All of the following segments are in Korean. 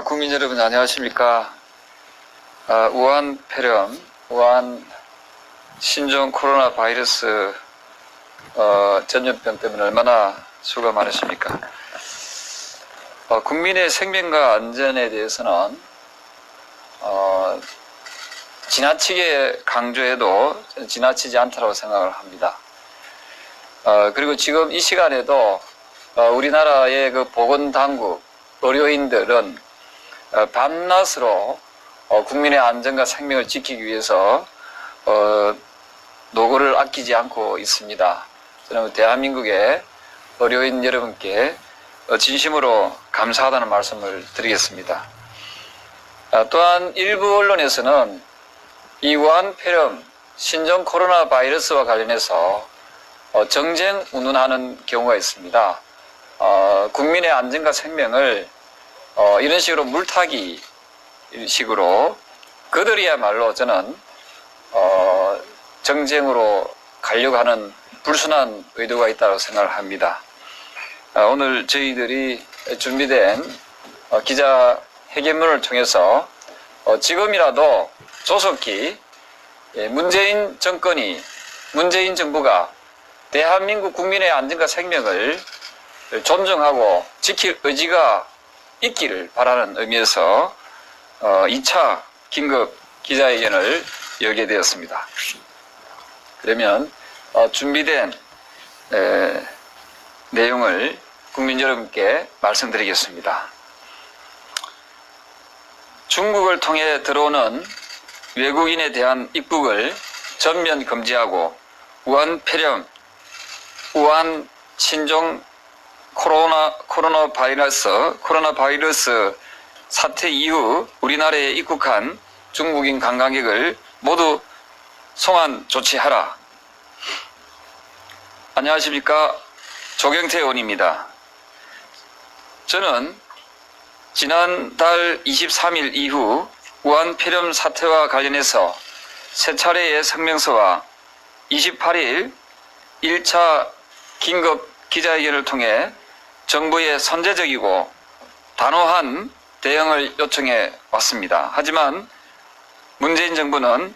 국민 여러분 안녕하십니까. 우한 폐렴, 우한 신종 코로나 바이러스 전염병 때문에 얼마나 수고가 많으십니까. 국민의 생명과 안전에 대해서는 지나치게 강조해도 지나치지 않다고 생각을 합니다. 그리고 지금 이 시간에도 우리나라의 그 보건당국, 의료인들은 밤낮으로 국민의 안전과 생명을 지키기 위해서 노고를 아끼지 않고 있습니다. 저는 대한민국의 의료인 여러분께 진심으로 감사하다는 말씀을 드리겠습니다. 또한 일부 언론에서는 이 우한 폐렴 신종 코로나 바이러스와 관련해서 정쟁 운운하는 경우가 있습니다. 국민의 안전과 생명을 이런 식으로 물타기 식으로 그들이야말로 저는 정쟁으로 가려고 하는 불순한 의도가 있다고 생각을 합니다. 오늘 저희들이 준비된 기자회견문을 통해서 지금이라도 조속히 문재인 정부가 대한민국 국민의 안전과 생명을 존중하고 지킬 의지가 있기를 바라는 의미에서 2차 긴급 기자회견을 열게 되었습니다. 그러면 준비된 내용을 국민 여러분께 말씀드리겠습니다. 중국을 통해 들어오는 외국인에 대한 입국을 전면 금지하고 우한 폐렴, 우한 신종 코로나 바이러스 사태 이후 우리나라에 입국한 중국인 관광객을 모두 송환 조치하라. 안녕하십니까. 조경태 의원입니다. 저는 지난달 23일 이후 우한 폐렴 사태와 관련해서 세 차례의 성명서와 28일 1차 긴급 기자회견을 통해 정부의 선제적이고 단호한 대응을 요청해 왔습니다. 하지만 문재인 정부는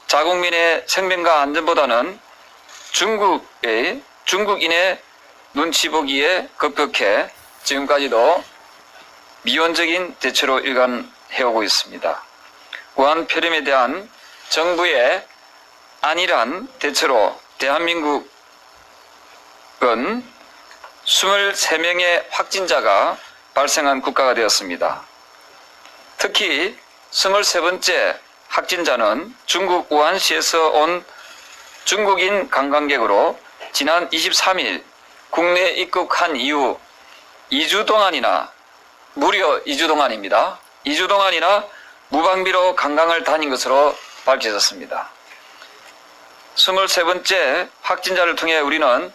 자국민의 생명과 안전보다는 중국인의 눈치 보기에 급격해 지금까지도 미온적인 대처로 일관해오고 있습니다. 우한 폐렴에 대한 정부의 안일한 대처로 대한민국은 23명의 확진자가 발생한 국가가 되었습니다. 특히 23번째 확진자는 중국 우한시에서 온 중국인 관광객으로 지난 23일 국내에 입국한 이후 2주 동안이나 무려 2주 동안입니다. 2주 동안이나 무방비로 관광을 다닌 것으로 밝혀졌습니다. 23번째 확진자를 통해 우리는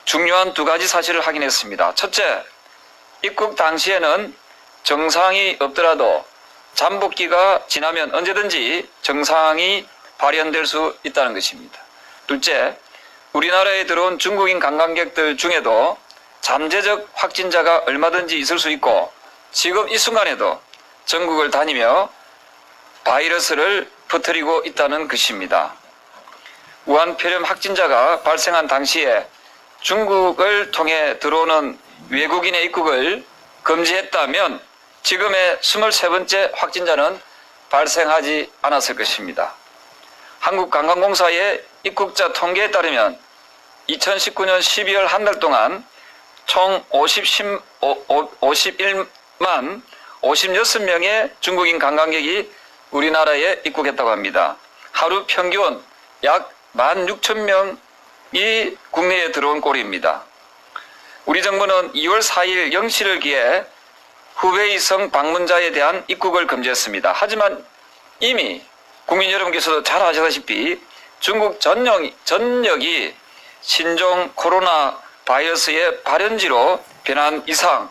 중요한 두 가지 사실을 확인했습니다. 첫째, 입국 당시에는 증상이 없더라도 잠복기가 지나면 언제든지 증상이 발현될 수 있다는 것입니다. 둘째, 우리나라에 들어온 중국인 관광객들 중에도 잠재적 확진자가 얼마든지 있을 수 있고 지금 이 순간에도 전국을 다니며 바이러스를 퍼뜨리고 있다는 것입니다. 우한 폐렴 확진자가 발생한 당시에 중국을 통해 들어오는 외국인의 입국을 금지했다면 지금의 23번째 확진자는 발생하지 않았을 것입니다. 한국관광공사의 입국자 통계에 따르면 2019년 12월 한 달 동안 총 51만 56명의 중국인 관광객이 우리나라에 입국했다고 합니다. 하루 평균 약 16,000명이 국내에 들어온 꼴입니다. 우리 정부는 2월 4일 0시를 기해 후베이성 방문자에 대한 입국을 금지했습니다. 하지만 이미 국민 여러분께서도 잘 아시다시피 중국 전역이 신종 코로나 바이러스의 발현지로 변한 이상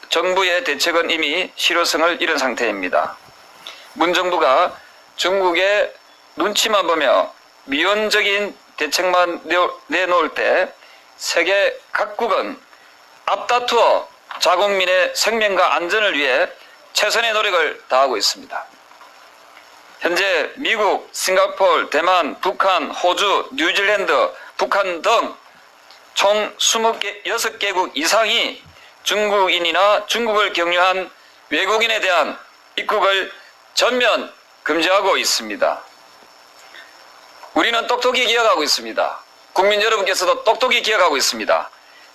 정부의 대책은 이미 실효성을 잃은 상태입니다. 문 정부가 중국의 눈치만 보며 미온적인 대책만 내놓을 때 세계 각국은 앞다투어 자국민의 생명과 안전을 위해 최선의 노력을 다하고 있습니다. 현재 미국, 싱가포르, 대만, 북한, 호주, 뉴질랜드, 북한 등 총 26개국 이상이 중국인이나 중국을 경유한 외국인에 대한 입국을 전면 금지하고 있습니다. 우리는 똑똑히 기억하고 있습니다. 국민 여러분께서도 똑똑히 기억하고 있습니다.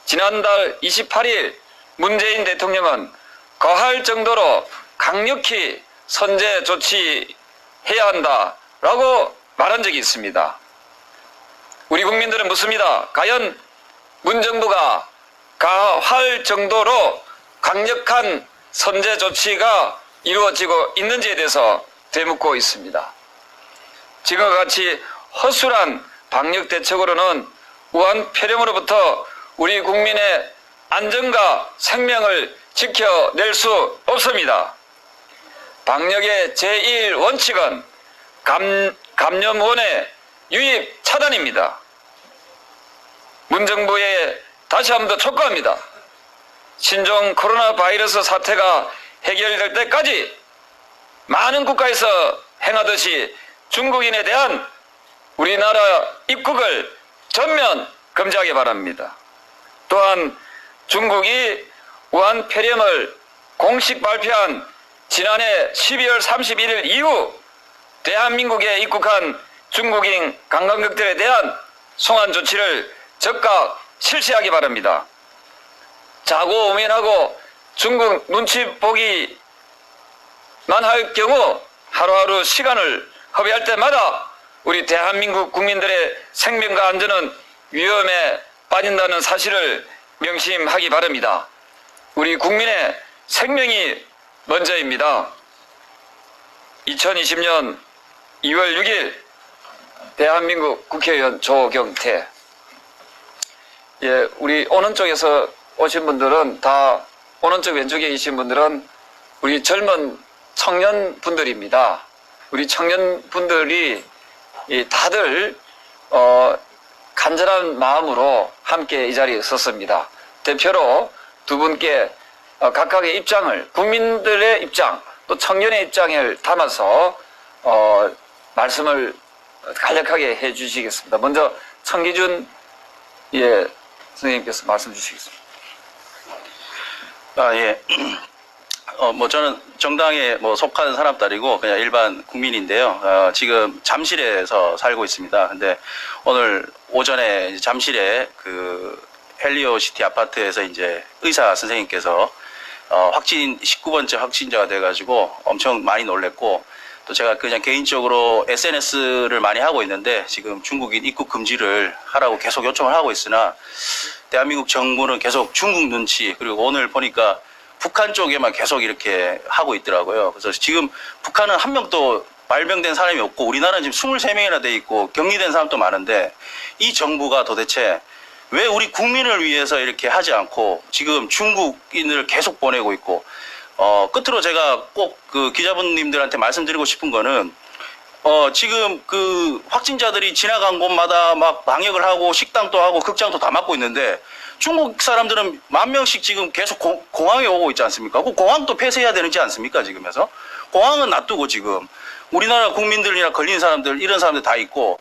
지난달 28일 문재인 대통령은 거할 정도로 강력히 선제 조치해야 한다라고 말한 적이 있습니다. 우리 국민들은 묻습니다. 과연 문정부가 가할 정도로 강력한 선제 조치가 이루어지고 있는지에 대해서 되묻고 있습니다. 지금과 같이 허술한 방역 대책으로는 우한 폐렴으로부터 우리 국민의 안전과 생명을 지켜낼 수 없습니다. 방역의 제1원칙은 감염원의 유입 차단입니다. 문정부에 다시 한 번 더 촉구합니다. 신종 코로나 바이러스 사태가 해결될 때까지 많은 국가에서 행하듯이 중국인에 대한 우리나라 입국을 전면 금지하기 바랍니다. 또한 중국이 우한 폐렴을 공식 발표한 지난해 12월 31일 이후 대한민국에 입국한 중국인 관광객들에 대한 송환 조치를 즉각 실시하기 바랍니다. 자고 우면하고 중국 눈치 보기만 할 경우 하루하루 시간을 허비할 때마다 우리 대한민국 국민들의 생명과 안전은 위험에 빠진다는 사실을 명심하기 바랍니다. 우리 국민의 생명이 먼저입니다. 2020년 2월 6일 대한민국 국회의원 조경태. 예, 우리 오른쪽에서 오신 분들은 다 오른쪽 왼쪽에 계신 분들은 우리 젊은 청년분들입니다. 우리 청년분들이 다들 간절한 마음으로 함께 이 자리에 섰습니다. 대표로 두 분께 각각의 입장을, 국민들의 입장 또 청년의 입장을 담아서 말씀을 간략하게 해 주시겠습니다. 먼저 청기준 선생님께서 말씀 주시겠습니다. 예. 저는 정당에 속한 사람들이고 그냥 일반 국민인데요. 지금 잠실에서 살고 있습니다. 근데 오늘 오전에 잠실에 그 헬리오시티 아파트에서 이제 의사 선생님께서 19번째 확진자가 돼가지고 엄청 많이 놀랬고, 또 제가 그냥 개인적으로 SNS를 많이 하고 있는데 지금 중국인 입국 금지를 하라고 계속 요청을 하고 있으나 대한민국 정부는 계속 중국 눈치, 그리고 오늘 보니까 북한 쪽에만 계속 이렇게 하고 있더라고요. 그래서 지금 북한은 한 명도 발병된 사람이 없고 우리나라는 지금 23명이나 돼 있고 격리된 사람도 많은데 이 정부가 도대체 왜 우리 국민을 위해서 이렇게 하지 않고 지금 중국인을 계속 보내고 있고, 끝으로 제가 꼭 그 기자분님들한테 말씀드리고 싶은 거는, 지금 그 확진자들이 지나간 곳마다 막 방역을 하고 식당도 하고 극장도 다 막고 있는데 중국 사람들은 10,000명씩 지금 계속 공항에 오고 있지 않습니까? 그 공항도 폐쇄해야 되지 않습니까? 지금에서 공항은 놔두고 지금 우리나라 국민들이나 걸린 사람들, 이런 사람들 다 있고,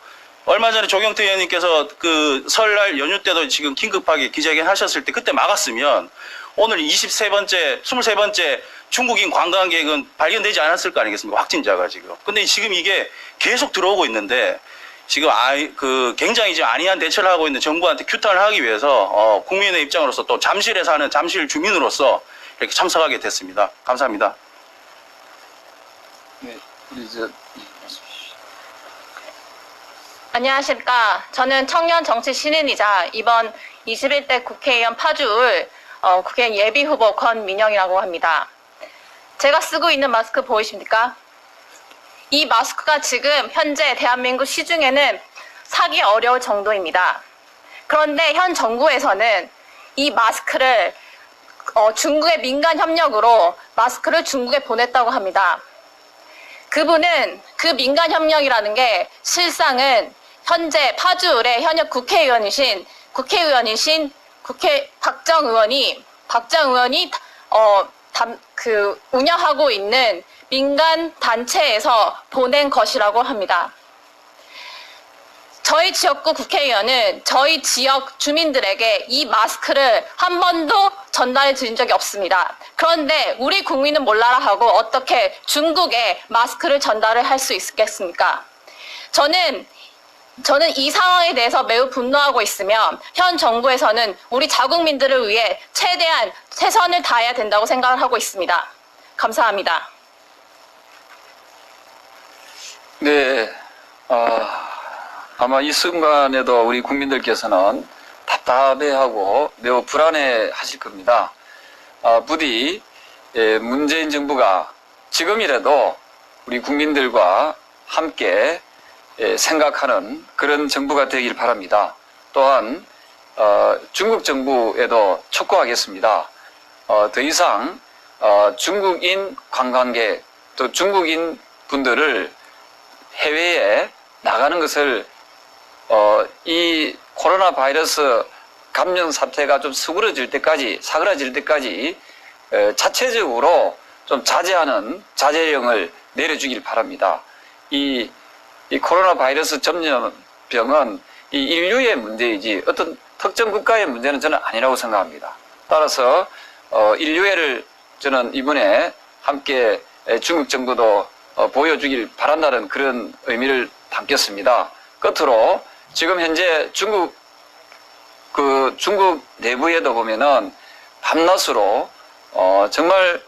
얼마 전에 조경태 의원님께서 그 설날 연휴 때도 지금 긴급하게 기자회견 하셨을 때 그때 막았으면 오늘 23번째 중국인 관광객은 발견되지 않았을 거 아니겠습니까? 확진자가 지금. 근데 지금 이게 계속 들어오고 있는데 지금 굉장히 지금 안이한 대처를 하고 있는 정부한테 규탄을 하기 위해서 국민의 입장으로서 또 잠실에 사는 잠실 주민으로서 이렇게 참석하게 됐습니다. 감사합니다. 네, 안녕하십니까. 저는 청년 정치 신인이자 이번 21대 국회의원 파주울 국회의원 예비후보 권민영이라고 합니다. 제가 쓰고 있는 마스크 보이십니까? 이 마스크가 지금 현재 대한민국 시중에는 사기 어려울 정도입니다. 그런데 현 정부에서는 이 마스크를 중국의 민간 협력으로 마스크를 중국에 보냈다고 합니다. 그분은 그 민간 협력이라는 게 실상은 현재 파주울의 현역 국회 박정 의원이 박장 의원이 운영하고 있는 민간 단체에서 보낸 것이라고 합니다. 저희 지역구 국회의원은 저희 지역 주민들에게 이 마스크를 한 번도 전달해 드린 적이 없습니다. 그런데 우리 국민은 몰라라 하고 어떻게 중국에 마스크를 전달을 할 수 있겠습니까? 저는 이 상황에 대해서 매우 분노하고 있으며 현 정부에서는 우리 자국민들을 위해 최대한 최선을 다해야 된다고 생각을 하고 있습니다. 감사합니다. 네, 아마 이 순간에도 우리 국민들께서는 답답해하고 매우 불안해 하실 겁니다. 부디 문재인 정부가 지금이라도 우리 국민들과 함께 생각하는 그런 정부가 되길 바랍니다. 또한 중국 정부에도 촉구하겠습니다. 더 이상 중국인 관광객 또 중국인 분들을 해외에 나가는 것을 이 코로나 바이러스 감염 사태가 좀 사그라질 때까지 자체적으로 좀 자제하는 자제령을 내려주길 바랍니다. 이 코로나 바이러스 전염병은 이 인류의 문제이지 어떤 특정 국가의 문제는 저는 아니라고 생각합니다. 따라서 인류애를 저는 이번에 함께 중국 정부도 보여주길 바란다는 그런 의미를 담겼습니다. 끝으로 지금 현재 중국 내부에도 보면은 밤낮으로 정말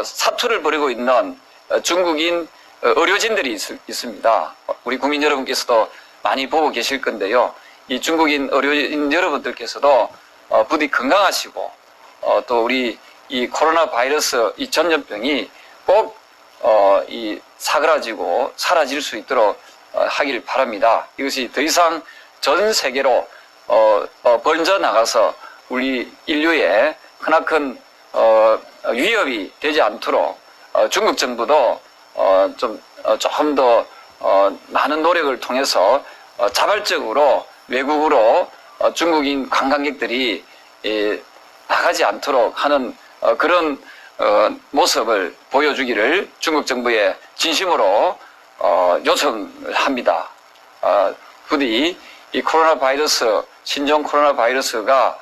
사투를 벌이고 있는 중국인 의료진들이 있습니다. 우리 국민 여러분께서도 많이 보고 계실 건데요. 이 중국인 의료진 여러분들께서도 부디 건강하시고 또 우리 이 코로나 바이러스 이 전염병이 꼭 사그라지고 사라질 수 있도록 하길 바랍니다. 이것이 더 이상 전 세계로 번져 나가서 우리 인류에 크나큰 위협이 되지 않도록 중국 정부도 조금 더 많은 노력을 통해서 자발적으로 외국으로 중국인 관광객들이 나가지 않도록 하는 그런 모습을 보여주기를 중국 정부에 진심으로 요청을 합니다. 부디 이 코로나 바이러스, 신종 코로나 바이러스가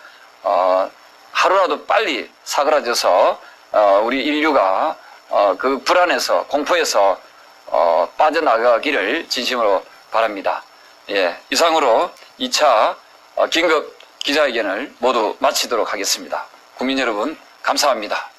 하루라도 빨리 사그라져서 우리 인류가 그 불안에서 공포에서 빠져나가기를 진심으로 바랍니다. 예, 이상으로 2차 긴급 기자회견을 모두 마치도록 하겠습니다. 국민 여러분 감사합니다.